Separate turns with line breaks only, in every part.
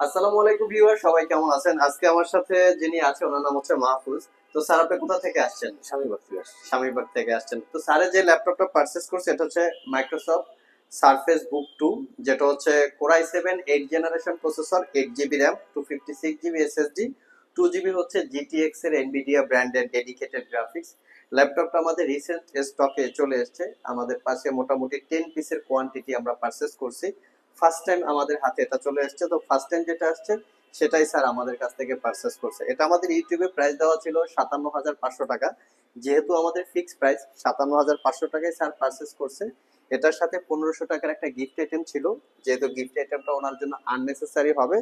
আসসালামু আলাইকুম ভিউয়ার, সবাই কেমন আছেন? আজকে আমার সাথে যিনি আছে ওনার নাম হচ্ছে মাহফুজ। তো স্যার, আপনি কোথা থেকে আসছেন?
স্বামীবাগ থেকে আসছি।
স্বামীবাগ থেকে আসছেন। তো স্যারের যে ল্যাপটপটা পারচেজ করছে এটা হচ্ছে মাইক্রোসফট সারফেস বুক 2, যেটা হচ্ছে core i 7 8 generation processor, 8 GB RAM, 256 GB SSD, 2 GB হচ্ছে জিটিএক্স এর এনভিডিয়া ব্র্যান্ডের ডেডিকেটেড গ্রাফিক্স। ল্যাপটপটা আমাদের রিসেন্ট স্টকে চলে এসেছে। আমাদের পাশে মোটামুটি 10 পিসের কোয়ান্টিটি আমরা পারচেজ করছি। ফার্স্ট টাইম আমাদের হাতে এটা চলে এসেছে। তো ফার্স্ট টাইম যেটা আসছে সেটাই স্যার আমাদের কাছ থেকে পারচেজ করছে। এটা আমাদের ইউটিউবে প্রাইস দেওয়া ছিল 57,500 টাকা। যেহেতু আমাদের ফিক্সড প্রাইস 57,500 টাকায় স্যার পারচেজ করছে। এটার সাথে 1500 টাকার একটা গিফট আইটেম ছিল। যেহেতু গিফট আইটেমটা ওনার জন্য আননেসেসারি হবে,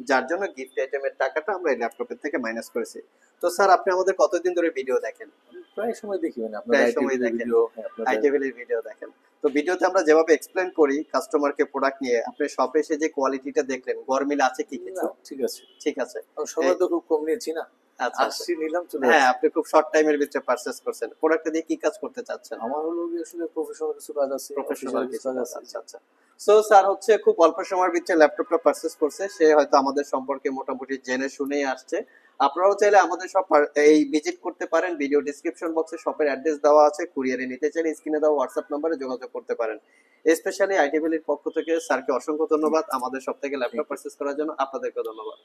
যার জন্য গিফট আইটেমের টাকাটা আমরা এই ল্যাপটপের থেকে মাইনাস করেছি। তো স্যার, আপনি আমাদের কতদিন ধরে ভিডিও দেখেন?
আমি প্রায় সময় দেখি, মানে আপনার
প্রায় সময়
আইটিভির
দেখেন
ভিডিও, হ্যাঁ আপনাদের।
আইটিভির ভিডিও দেখেন। তো ভিডিওতে আমরা যেভাবে এক্সপ্লেন করি কাস্টমারকে প্রোডাক্ট নিয়ে, আপনি শপে এসে যে কোয়ালিটিটা দেখলেন গরমিল আছে কি কিছু?
না, ঠিক আছে।
ঠিক আছে।
সময় তো খুব কম নিয়েছি না।
আচ্ছা আচ্ছা।
আসছি, নিলাম, চলে
হ্যাঁ,
যাচ্ছি।
আপনি খুব শর্ট টাইমের ভিতরে পারচেজ করছেন। প্রোডাক্টটা দিয়ে কি কাজ করতে চাচ্ছেন?
আমার হলো গিয়ে আসলে প্রফেশনাল কিছু কাজ আছে,
প্রফেশনাল
অফিসিয়াল কিছু
কিছু
কাজ
কাজ,
আছে।
আচ্ছা আচ্ছা। সো স্যার হচ্ছে খুব অল্প সময়ের ভিতরে ল্যাপটপটা পারচেজ করছে। সে হয়তো আমাদের সম্পর্কে মোটামুটি জেনে শুনেই আসছে। আপনারাও চাইলে আমাদের সব এই ভিজিট করতে পারেন। ভিডিও ডিসক্রিপশন বক্সে শপের অ্যাড্রেস দেওয়া আছে। কুরিয়ারে নিতে চাইলে স্ক্রিনে দেওয়া হোয়াটসঅ্যাপ নম্বরে যোগাযোগ করতে পারেন। স্পেশালি আইটিভিলির পক্ষ থেকে স্যারকে অসংখ্য ধন্যবাদ আমাদের সব থেকে
থ্যাংক
ল্যাপটপ
ইউ।
পারচেজ করার জন্য। আপনাদেরকে ধন্যবাদ।